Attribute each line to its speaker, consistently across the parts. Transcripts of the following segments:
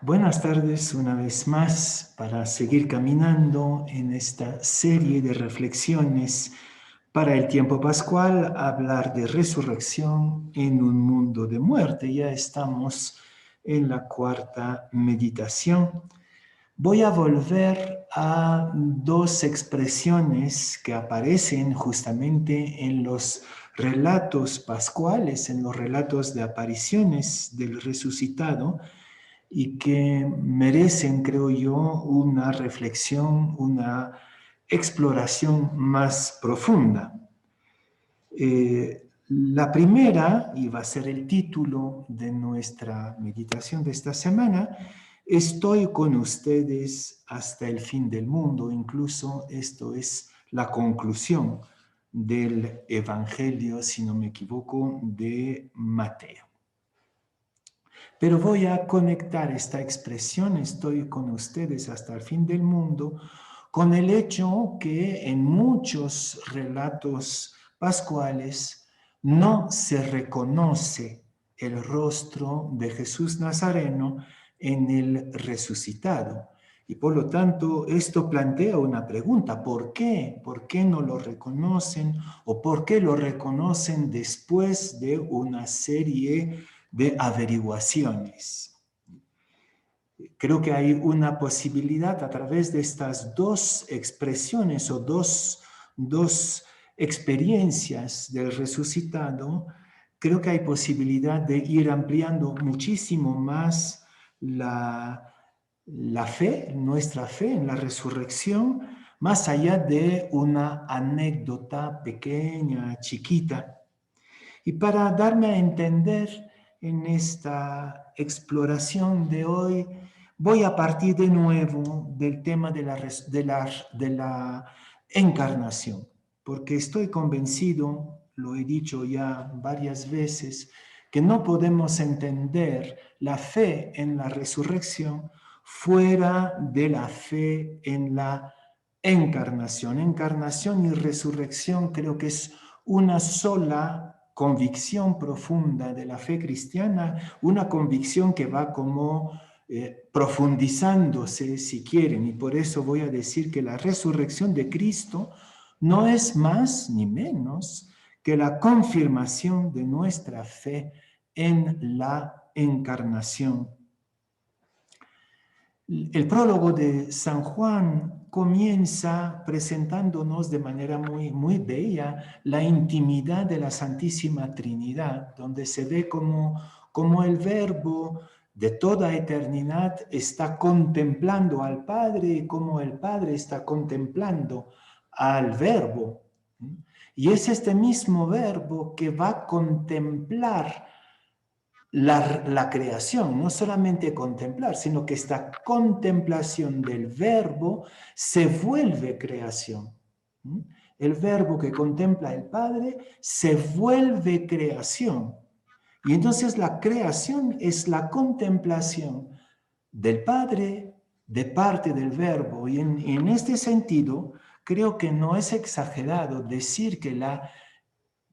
Speaker 1: Buenas tardes una vez más para seguir caminando en esta serie de reflexiones para el tiempo pascual, hablar de resurrección en un mundo de muerte. Ya estamos en la cuarta meditación. Voy a volver a dos expresiones que aparecen justamente en los relatos pascuales, en los relatos de apariciones del resucitado, y que merecen, creo yo, una reflexión, una exploración más profunda. La primera, y va a ser el título de nuestra meditación de esta semana, estoy con ustedes hasta el fin del mundo. Incluso esto es la conclusión del Evangelio, si no me equivoco, de Mateo. Pero voy a conectar esta expresión, estoy con ustedes hasta el fin del mundo, con el hecho que en muchos relatos pascuales no se reconoce el rostro de Jesús Nazareno en el resucitado. Y por lo tanto, esto plantea una pregunta: ¿por qué? ¿Por qué no lo reconocen? ¿O por qué lo reconocen después de una serie de averiguaciones? Creo que hay una posibilidad a través de estas dos expresiones o dos experiencias del resucitado. Creo que hay posibilidad de ir ampliando muchísimo más la fe, nuestra fe en la resurrección, más allá de una anécdota pequeña, chiquita. Y para darme a entender en esta exploración de hoy, voy a partir de nuevo del tema de la encarnación, porque estoy convencido, lo he dicho ya varias veces, que no podemos entender la fe en la resurrección fuera de la fe en la encarnación. Encarnación y resurrección creo que es una sola convicción profunda de la fe cristiana, una convicción que va como profundizándose, si quieren, y por eso voy a decir que la resurrección de Cristo no es más ni menos que la confirmación de nuestra fe en la encarnación. El prólogo de San Juan comienza presentándonos de manera muy bella la intimidad de la Santísima Trinidad, donde se ve como el Verbo de toda eternidad está contemplando al Padre y como el Padre está contemplando al Verbo. Y es este mismo Verbo que va a contemplar la creación, no solamente contemplar, sino que esta contemplación del verbo se vuelve creación. El verbo que contempla el Padre se vuelve creación. Y entonces la creación es la contemplación del Padre de parte del verbo. Y en este sentido, creo que no es exagerado decir que la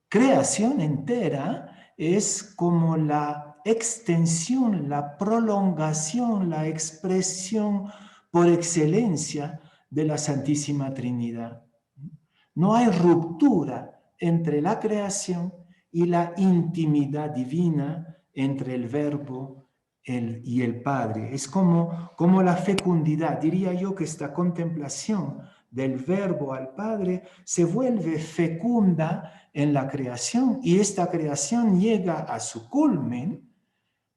Speaker 1: creación entera es como la extensión, la prolongación, la expresión por excelencia de la Santísima Trinidad. No hay ruptura entre la creación y la intimidad divina entre el Verbo y el Padre. Es como la fecundidad. Diría yo que esta contemplación del Verbo al Padre se vuelve fecunda en la creación, y esta creación llega a su culmen,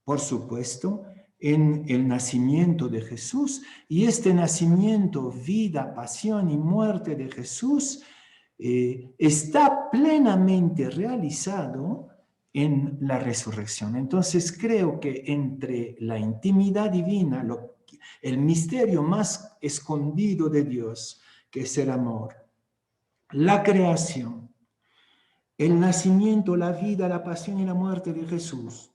Speaker 1: por supuesto, en el nacimiento de Jesús. Y este nacimiento, vida, pasión y muerte de Jesús está plenamente realizado en la resurrección. Entonces creo que entre la intimidad divina, el misterio más escondido de Dios, que es el amor, la creación, el nacimiento, la vida, la pasión y la muerte de Jesús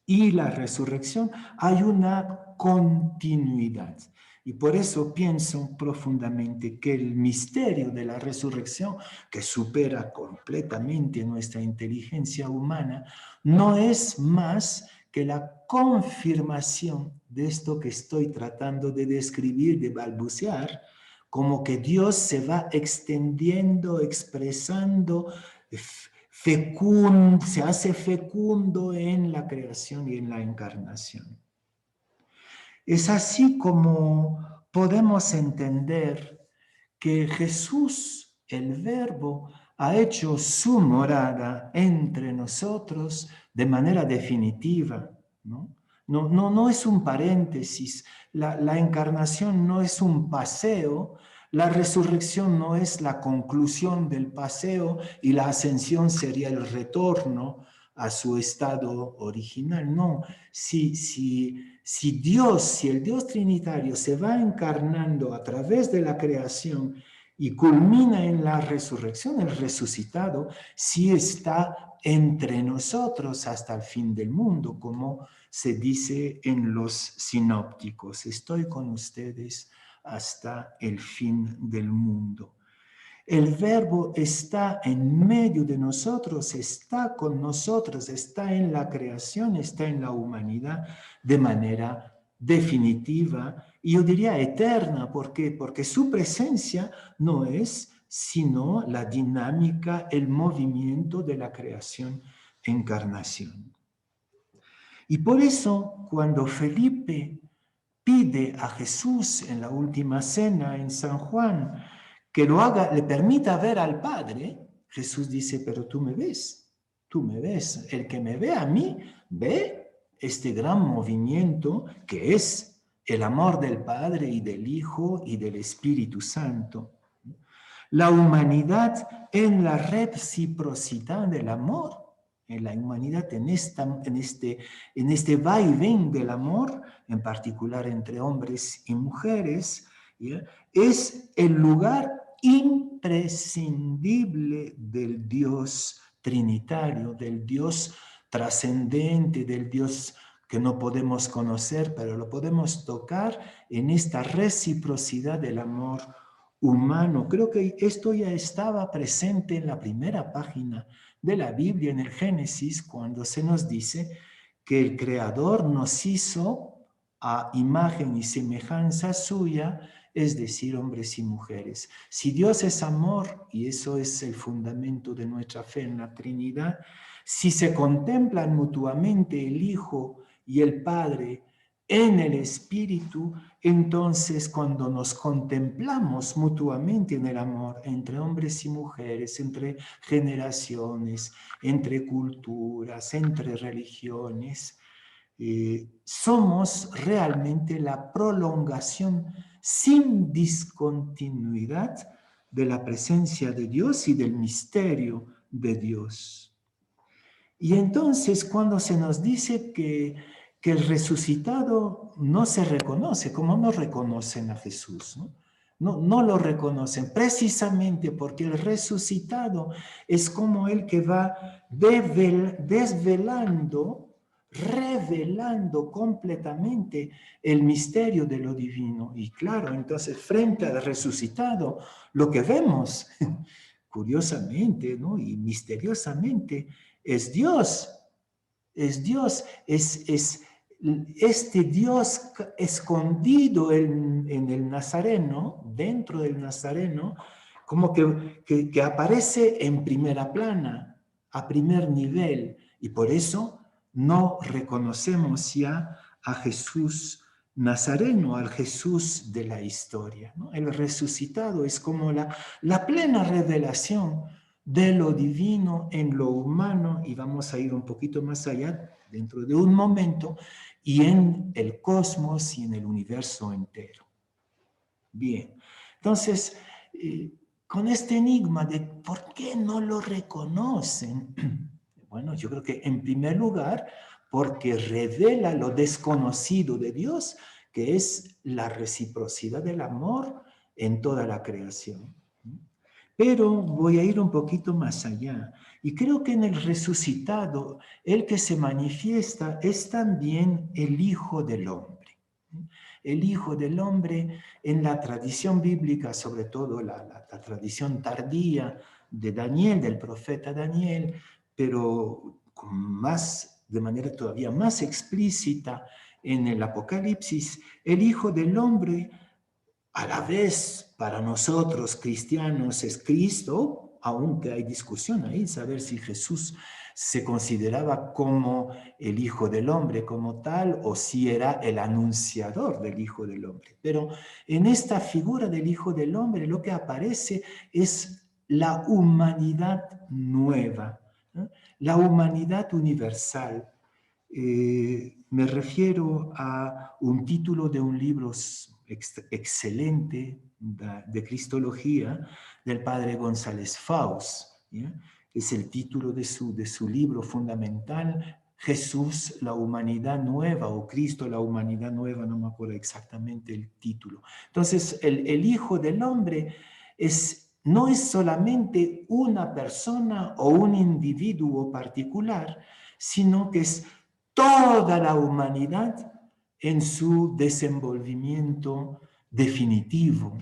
Speaker 1: y la resurrección, hay una continuidad. Y por eso pienso profundamente que el misterio de la resurrección, que supera completamente nuestra inteligencia humana, no es más que la confirmación de esto que estoy tratando de describir, de balbucear, como que Dios se va extendiendo, expresando, se hace fecundo en la creación y en la encarnación. Es así como podemos entender que Jesús, el Verbo, ha hecho su morada entre nosotros de manera definitiva, ¿no? No es un paréntesis, la encarnación no es un paseo, la resurrección no es la conclusión del paseo y la ascensión sería el retorno a su estado original. No, si el Dios Trinitario se va encarnando a través de la creación y culmina en la resurrección, el resucitado, sí está entre nosotros hasta el fin del mundo, como se dice en los sinópticos. Estoy con ustedes hasta el fin del mundo. El Verbo está en medio de nosotros, está con nosotros, está en la creación, está en la humanidad de manera definitiva y yo diría eterna. ¿Por qué? Porque su presencia no es sino la dinámica, el movimiento de la creación-encarnación. Y por eso, cuando Felipe pide a Jesús en la última cena en San Juan que lo haga, le permita ver al Padre, Jesús dice, pero tú me ves, el que me ve a mí, ve este gran movimiento que es el amor del Padre y del Hijo y del Espíritu Santo. La humanidad en la reciprocidad del amor, en la humanidad en este vaivén del amor, en particular entre hombres y mujeres, ¿ya? Es el lugar imprescindible del Dios trinitario, del Dios trascendente, del Dios que no podemos conocer, pero lo podemos tocar en esta reciprocidad del amor humano. Creo que esto ya estaba presente en la primera página de la Biblia, en el Génesis, cuando se nos dice que el Creador nos hizo a imagen y semejanza suya, es decir, hombres y mujeres. Si Dios es amor, y eso es el fundamento de nuestra fe en la Trinidad, si se contemplan mutuamente el Hijo y el Padre en el Espíritu, entonces cuando nos contemplamos mutuamente en el amor entre hombres y mujeres, entre generaciones, entre culturas, entre religiones, somos realmente la prolongación sin discontinuidad de la presencia de Dios y del misterio de Dios. Y entonces cuando se nos dice que el resucitado no se reconoce, como no reconocen a Jesús, ¿no? No lo reconocen, precisamente porque el resucitado es como el que va desvelando, revelando completamente el misterio de lo divino. Y claro, entonces frente al resucitado, lo que vemos, curiosamente, ¿no? Y misteriosamente, es Dios, es este Dios escondido en el Nazareno, dentro del Nazareno, como que aparece en primera plana, a primer nivel, y por eso no reconocemos ya a Jesús Nazareno, al Jesús de la historia, ¿no? El resucitado es como la plena revelación de lo divino en lo humano, y vamos a ir un poquito más allá dentro de un momento, y en el cosmos y en el universo entero. Bien, entonces, con este enigma de por qué no lo reconocen, bueno, yo creo que en primer lugar, porque revela lo desconocido de Dios, que es la reciprocidad del amor en toda la creación. Pero voy a ir un poquito más allá. Y creo que en el resucitado, el que se manifiesta es también el Hijo del Hombre. El Hijo del Hombre en la tradición bíblica, sobre todo la tradición tardía de Daniel, del profeta Daniel, pero con más de manera todavía más explícita en el Apocalipsis, el Hijo del Hombre, a la vez para nosotros cristianos es Cristo, aunque hay discusión ahí, saber si Jesús se consideraba como el Hijo del Hombre como tal o si era el anunciador del Hijo del Hombre. Pero en esta figura del Hijo del Hombre lo que aparece es la humanidad nueva, ¿no? La humanidad universal. Me refiero a un título de un libro excelente de Cristología del padre González Faust. ¿Ya? Es el título de su libro fundamental, Jesús, la humanidad nueva, o Cristo, la humanidad nueva, no me acuerdo exactamente el título. Entonces, el Hijo del Hombre no es solamente una persona o un individuo particular, sino que es toda la humanidad en su desenvolvimiento definitivo,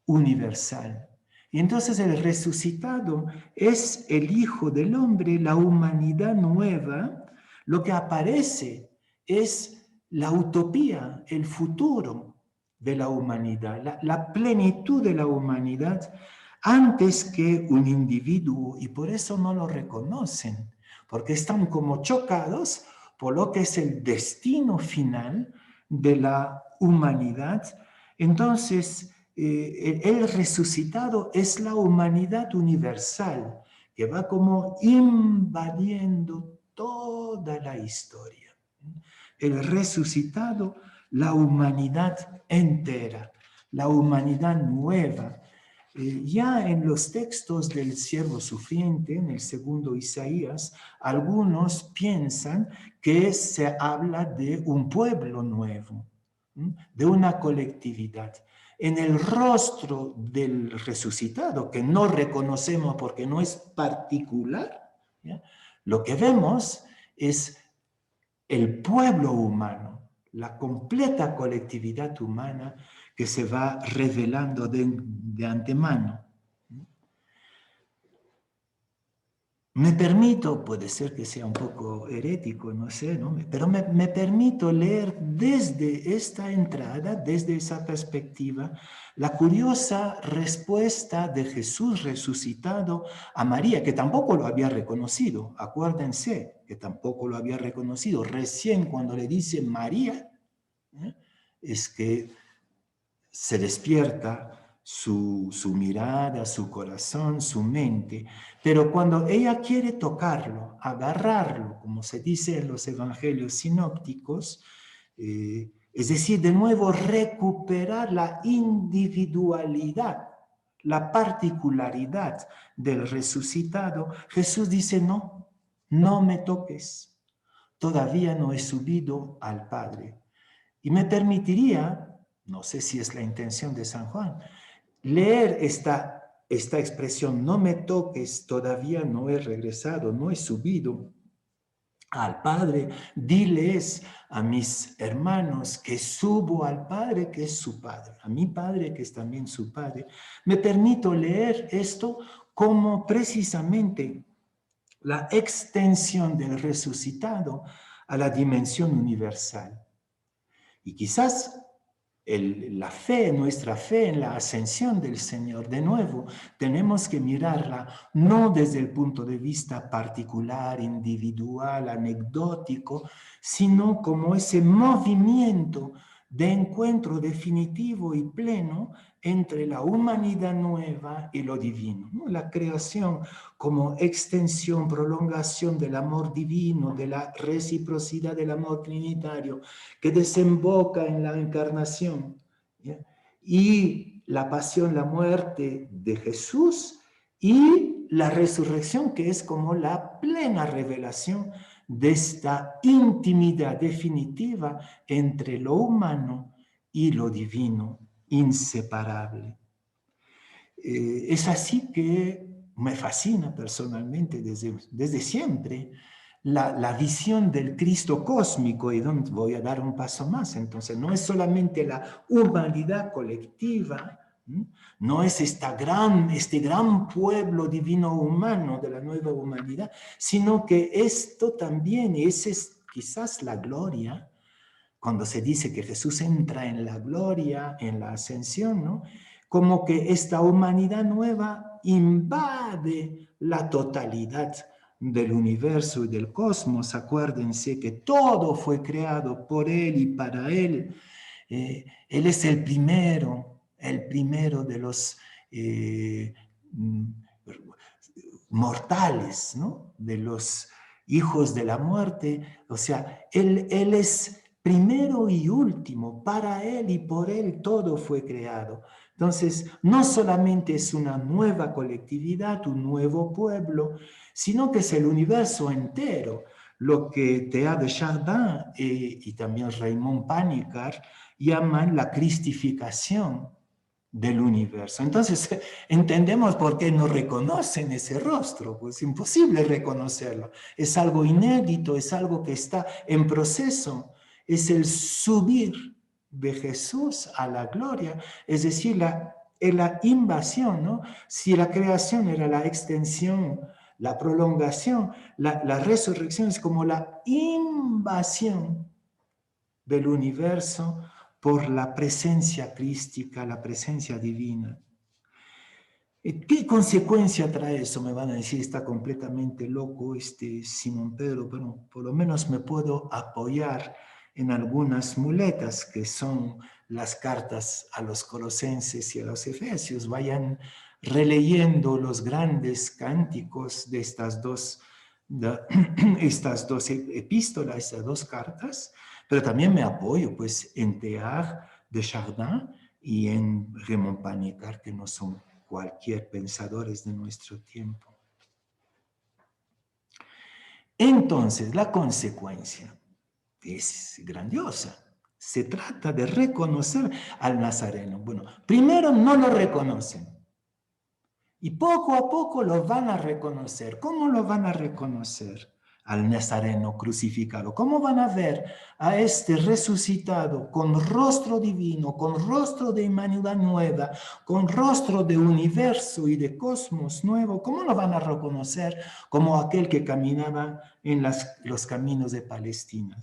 Speaker 1: universal. Y entonces el resucitado es el Hijo del Hombre, la humanidad nueva. Lo que aparece es la utopía, el futuro de la humanidad, la plenitud de la humanidad antes que un individuo, y por eso no lo reconocen, porque están como chocados por lo que es el destino final de la humanidad. Entonces, el resucitado es la humanidad universal que va como invadiendo toda la historia. El resucitado, la humanidad entera, la humanidad nueva. Ya en los textos del siervo sufriente, en el segundo Isaías, algunos piensan que se habla de un pueblo nuevo, de una colectividad. En el rostro del resucitado, que no reconocemos porque no es particular, ¿ya? Lo que vemos es el pueblo humano, la completa colectividad humana que se va revelando de antemano. Me permito, puede ser que sea un poco herético, no sé, ¿no? Pero me permito leer desde esta entrada, desde esa perspectiva, la curiosa respuesta de Jesús resucitado a María, que tampoco lo había reconocido. Acuérdense que tampoco lo había reconocido. Recién cuando le dice María, es que se despierta su mirada, su corazón, su mente, pero cuando ella quiere tocarlo, agarrarlo, como se dice en los evangelios sinópticos, es decir, de nuevo recuperar la individualidad, la particularidad del resucitado, Jesús dice, no, no me toques, todavía no he subido al Padre. Y me permitiría, no sé si es la intención de San Juan, leer esta expresión, no me toques, todavía no he regresado, no he subido al Padre, diles a mis hermanos que subo al Padre que es su Padre, a mi Padre que es también su Padre. Me permito leer esto como precisamente la extensión del resucitado a la dimensión universal. Y quizás nuestra fe en la ascensión del Señor, de nuevo, tenemos que mirarla no desde el punto de vista particular, individual, anecdótico, sino como ese movimiento de encuentro definitivo y pleno entre la humanidad nueva y lo divino, ¿no? La creación como extensión, prolongación del amor divino, de la reciprocidad del amor trinitario, que desemboca en la encarnación, ¿ya? Y la pasión, la muerte de Jesús y la resurrección, que es como la plena revelación de esta intimidad definitiva entre lo humano y lo divino, inseparable. Es así que me fascina personalmente desde siempre la visión del Cristo cósmico, y voy a dar un paso más. Entonces, no es solamente la humanidad colectiva, No es este gran pueblo divino humano de la nueva humanidad, sino que esto también, y esa es quizás la gloria, cuando se dice que Jesús entra en la gloria, en la ascensión, ¿no? Como que esta humanidad nueva invade la totalidad del universo y del cosmos. Acuérdense que todo fue creado por Él y para Él. Él es el primero de los mortales, ¿no? De los hijos de la muerte. O sea, él es primero y último. Para Él y por Él todo fue creado. Entonces, no solamente es una nueva colectividad, un nuevo pueblo, sino que es el universo entero. Lo que Théa de Chardin y también Raymond Panikkar llaman la cristificación del universo. Entonces, entendemos por qué no reconocen ese rostro, pues es imposible reconocerlo. Es algo inédito, es algo que está en proceso, es el subir de Jesús a la gloria, es decir, la invasión, ¿no? Si la creación era la extensión, la prolongación, la resurrección es como la invasión del universo por la presencia crística, la presencia divina. ¿Qué consecuencia trae eso? Me van a decir, está completamente loco este Simón Pedro, pero por lo menos me puedo apoyar en algunas muletas que son las cartas a los colosenses y a los efesios. Vayan releyendo los grandes cánticos de estas dos epístolas, estas dos cartas, pero también me apoyo pues en Théard de Chardin y en Raymond Panikkar, que no son cualquier pensadores de nuestro tiempo. Entonces, la consecuencia es grandiosa. Se trata de reconocer al Nazareno. Bueno, primero no lo reconocen y poco a poco lo van a reconocer. ¿Cómo lo van a reconocer? Al Nazareno crucificado. ¿Cómo van a ver a este resucitado con rostro divino, con rostro de humanidad nueva, con rostro de universo y de cosmos nuevo? ¿Cómo lo van a reconocer como aquel que caminaba en los caminos de Palestina?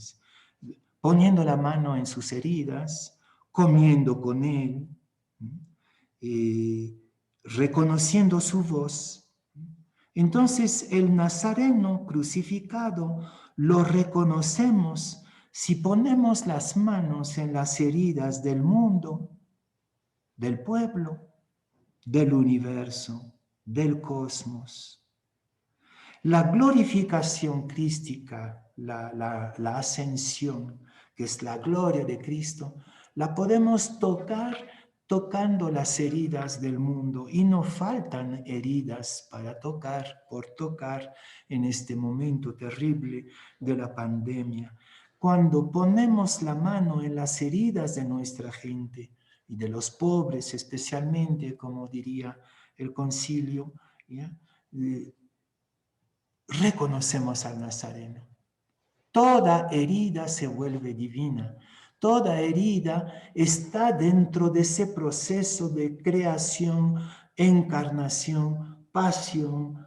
Speaker 1: Poniendo la mano en sus heridas, comiendo con él, reconociendo su voz. Entonces el Nazareno crucificado lo reconocemos si ponemos las manos en las heridas del mundo, del pueblo, del universo, del cosmos. La glorificación crística, la ascensión, que es la gloria de Cristo, la podemos tocar tocando las heridas del mundo, y no faltan heridas para tocar, por tocar en este momento terrible de la pandemia. Cuando ponemos la mano en las heridas de nuestra gente y de los pobres especialmente, como diría el concilio, ¿ya? Reconocemos al Nazareno. Toda herida se vuelve divina. Toda herida está dentro de ese proceso de creación, encarnación, pasión,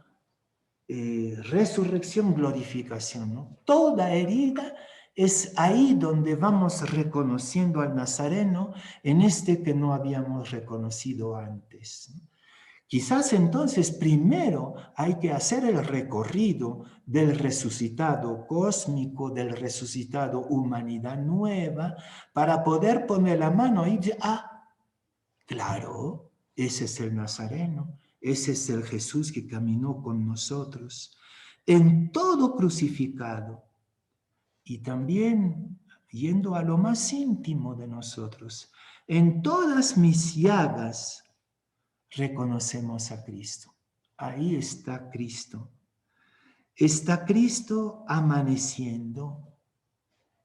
Speaker 1: resurrección, glorificación, ¿no? Toda herida es ahí donde vamos reconociendo al Nazareno en este que no habíamos reconocido antes, ¿no? Quizás entonces primero hay que hacer el recorrido del resucitado cósmico, del resucitado humanidad nueva, para poder poner la mano y decir, claro, ese es el Nazareno, ese es el Jesús que caminó con nosotros, en todo crucificado, y también yendo a lo más íntimo de nosotros, en todas mis llagas, reconocemos a Cristo. Ahí está Cristo. Está Cristo amaneciendo.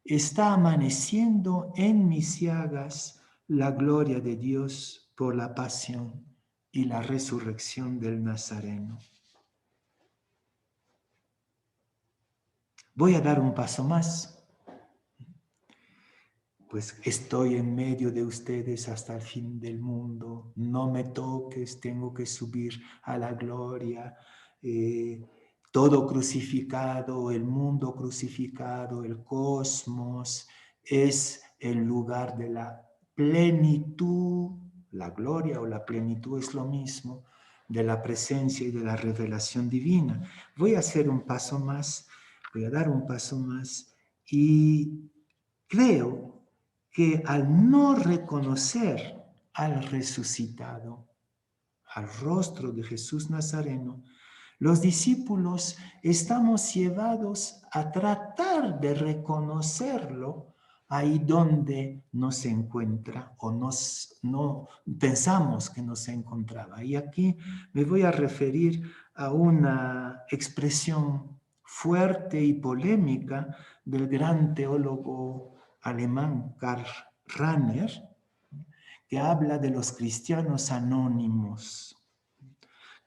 Speaker 1: Está amaneciendo en mis llagas la gloria de Dios por la pasión y la resurrección del Nazareno. Voy a dar un paso más. pues estoy en medio de ustedes hasta el fin del mundo, no me toques, tengo que subir a la gloria, todo crucificado, el mundo crucificado, el cosmos, es el lugar de la plenitud, la gloria o la plenitud es lo mismo, de la presencia y de la revelación divina. Voy a hacer un paso más, voy a dar un paso más y creo que al no reconocer al resucitado, al rostro de Jesús Nazareno, los discípulos estamos llevados a tratar de reconocerlo ahí donde no se encuentra o no pensamos que no se encontraba. Y aquí me voy a referir a una expresión fuerte y polémica del gran teólogo alemán Karl Rahner, que habla de los cristianos anónimos.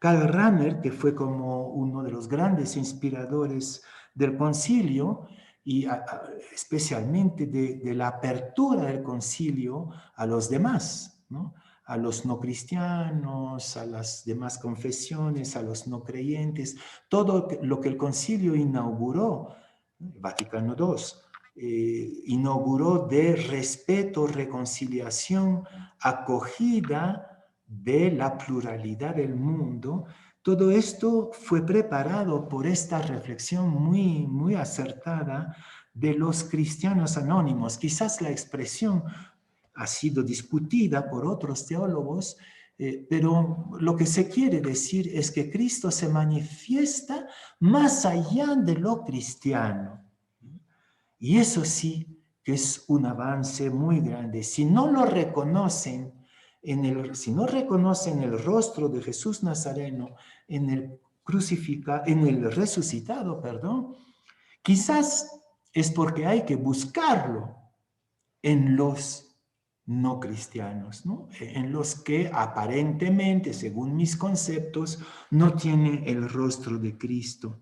Speaker 1: Karl Rahner, que fue como uno de los grandes inspiradores del concilio y especialmente de la apertura del concilio a los demás, ¿no? A los no cristianos, a las demás confesiones, a los no creyentes, todo lo que el concilio inauguró, Vaticano II, inauguró de respeto, reconciliación, acogida de la pluralidad del mundo. Todo esto fue preparado por esta reflexión muy acertada de los cristianos anónimos. Quizás la expresión ha sido discutida por otros teólogos, pero lo que se quiere decir es que Cristo se manifiesta más allá de lo cristiano. Y eso sí que es un avance muy grande. Si no lo reconocen, si no reconocen el rostro de Jesús Nazareno en el resucitado, perdón, quizás es porque hay que buscarlo en los no cristianos, ¿no? En los que aparentemente, según mis conceptos, no tienen el rostro de Cristo.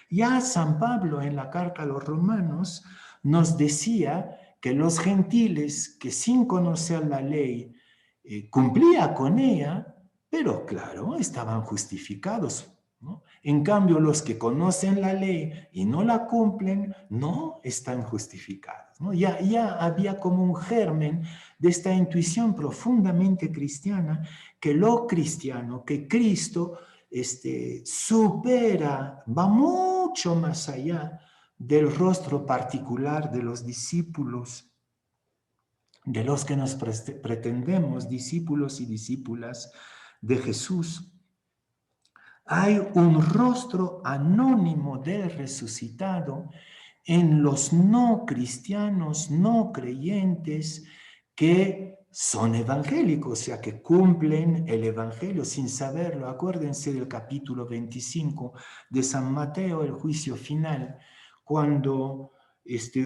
Speaker 1: Ya San Pablo en la carta a los romanos nos decía que los gentiles que sin conocer la ley cumplían con ella, pero claro, estaban justificados, ¿no? En cambio, los que conocen la ley y no la cumplen, no están justificados, ¿no? Ya había como un germen de esta intuición profundamente cristiana, que lo cristiano, que Cristo supera, va mucho más allá del rostro particular de los discípulos, de los que nos pretendemos discípulos y discípulas de Jesús. Hay un rostro anónimo del resucitado en los no cristianos, no creyentes, que son evangélicos, o sea, que cumplen el evangelio sin saberlo. Acuérdense del capítulo 25 de San Mateo, el juicio final, cuando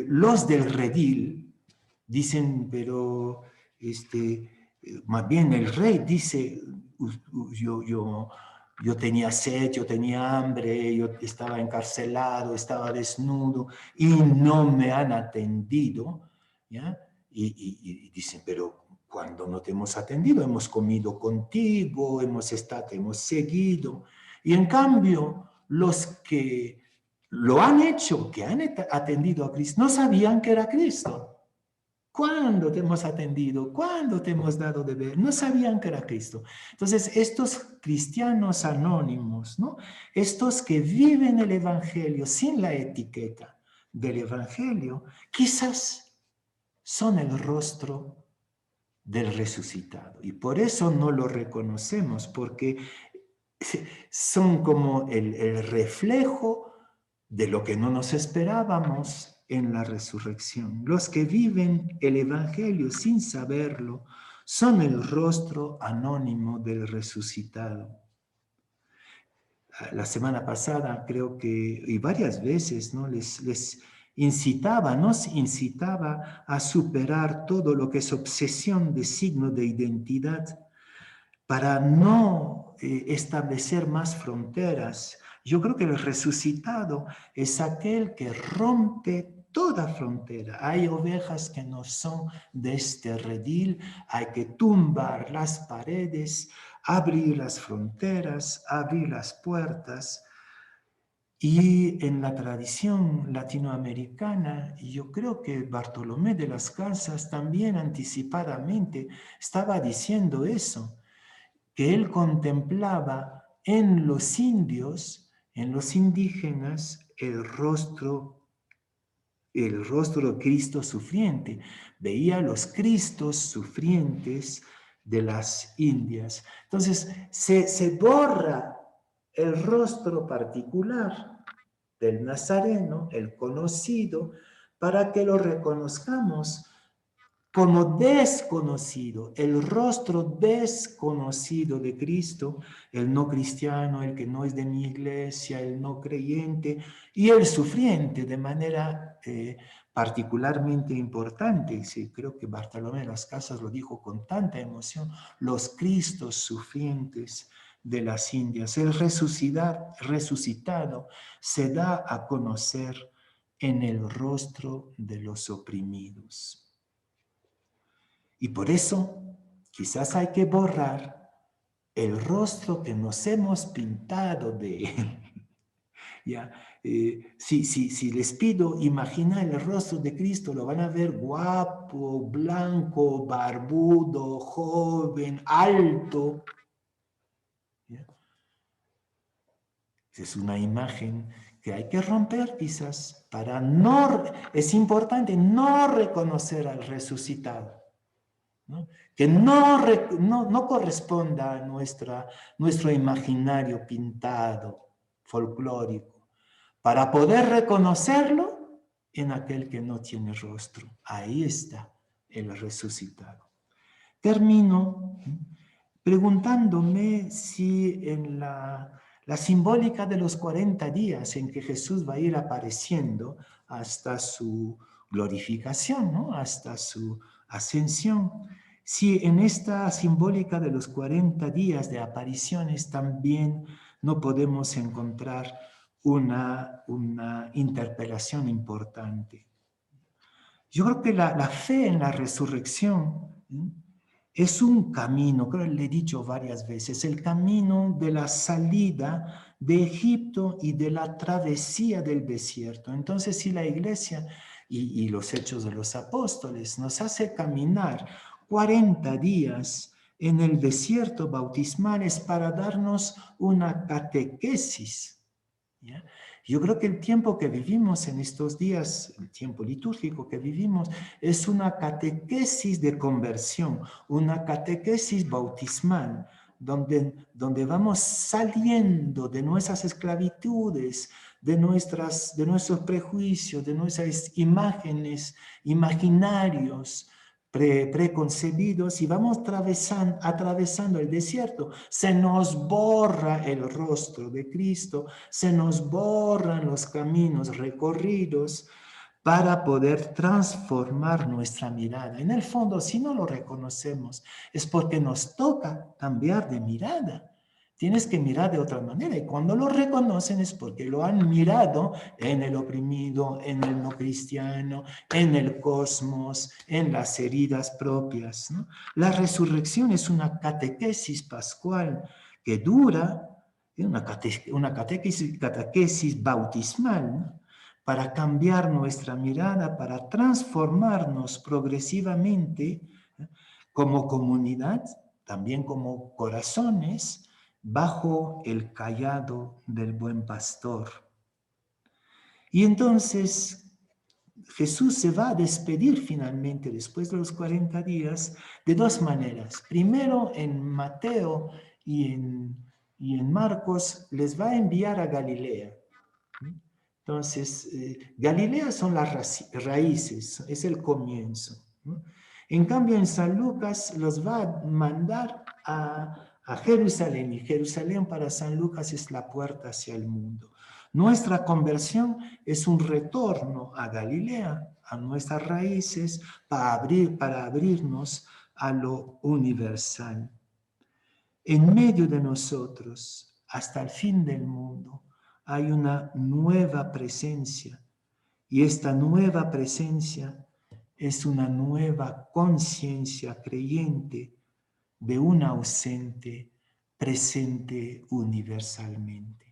Speaker 1: los del redil dicen, pero más bien el rey dice, yo tenía sed, yo tenía hambre, yo estaba encarcelado, estaba desnudo y no me han atendido, ¿ya? Y dicen, pero cuando no te hemos atendido, hemos comido contigo, hemos seguido. Y en cambio, los que lo han hecho, que han atendido a Cristo, no sabían que era Cristo. ¿Cuándo te hemos atendido? ¿Cuándo te hemos dado de beber? No sabían que era Cristo. Entonces, estos cristianos anónimos, ¿no? Estos que viven el Evangelio sin la etiqueta del Evangelio, quizás son el rostro del resucitado. Y por eso no lo reconocemos, porque son como el reflejo de lo que no nos esperábamos en la resurrección. Los que viven el Evangelio sin saberlo son el rostro anónimo del resucitado. La semana pasada creo que, y varias veces, ¿no? les incitaba, nos incitaba a superar todo lo que es obsesión de signo de identidad para no establecer más fronteras. Yo creo que el resucitado es aquel que rompe toda frontera. Hay ovejas que no son de este redil, hay que tumbar las paredes, abrir las fronteras, abrir las puertas. Y en la tradición latinoamericana, yo creo que Bartolomé de las Casas también anticipadamente estaba diciendo eso, que él contemplaba en los indios, en los indígenas, el rostro de Cristo sufriente. Veía los Cristos sufrientes de las Indias. Entonces, se borra el rostro particular del Nazareno, el conocido, para que lo reconozcamos como desconocido, el rostro desconocido de Cristo, el no cristiano, el que no es de mi iglesia, el no creyente y el sufriente de manera particularmente importante. Sí, creo que Bartolomé de las Casas lo dijo con tanta emoción, los Cristos sufrientes de las Indias. El resucitado se da a conocer en el rostro de los oprimidos. Y por eso quizás hay que borrar el rostro que nos hemos pintado de él. ¿Ya? Si les pido imaginar el rostro de Cristo, lo van a ver guapo, blanco, barbudo, joven, alto. ¿Ya? Es una imagen que hay que romper quizás para no... Es importante no reconocer al resucitado, ¿no? Que no corresponda a nuestro imaginario pintado, folclórico, para poder reconocerlo en aquel que no tiene rostro. Ahí está el resucitado. Termino preguntándome si en la simbólica de los 40 días en que Jesús va a ir apareciendo hasta su glorificación, ¿no? Hasta su ascensión, si en esta simbólica de los 40 días de apariciones también no podemos encontrar una interpelación importante. Yo creo que la fe en la resurrección, ¿sí?, es un camino, creo que le he dicho varias veces, el camino de la salida de Egipto y de la travesía del desierto. Entonces, si la iglesia y los hechos de los apóstoles nos hace caminar 40 días en el desierto bautismal es para darnos una catequesis, ¿ya? Yo creo que el tiempo que vivimos en estos días, el tiempo litúrgico que vivimos, es una catequesis de conversión, una catequesis bautismal, donde vamos saliendo de nuestras esclavitudes, de nuestros prejuicios, de nuestras imágenes, imaginarios, preconcebidos, y vamos atravesando el desierto. Se nos borra el rostro de Cristo, se nos borran los caminos recorridos para poder transformar nuestra mirada. En el fondo, si no lo reconocemos, es porque nos toca cambiar de mirada. Tienes que mirar de otra manera, y cuando lo reconocen es porque lo han mirado en el oprimido, en el no cristiano, en el cosmos, en las heridas propias, ¿no? La resurrección es una catequesis pascual que dura, una catequesis bautismal, ¿no?, para cambiar nuestra mirada, para transformarnos progresivamente, ¿eh?, como comunidad, también como corazones, bajo el cayado del buen pastor. Y entonces Jesús se va a despedir finalmente después de los 40 días de dos maneras. Primero, en Mateo y en Marcos les va a enviar a Galilea. Entonces, Galilea son las raíces, es el comienzo, ¿no? En cambio, en San Lucas los va a mandar a Jerusalén, y Jerusalén para San Lucas es la puerta hacia el mundo. Nuestra conversión es un retorno a Galilea, a nuestras raíces, para abrirnos a lo universal. En medio de nosotros, hasta el fin del mundo, hay una nueva presencia Y esta nueva presencia es una nueva conciencia creyente de un ausente presente universalmente.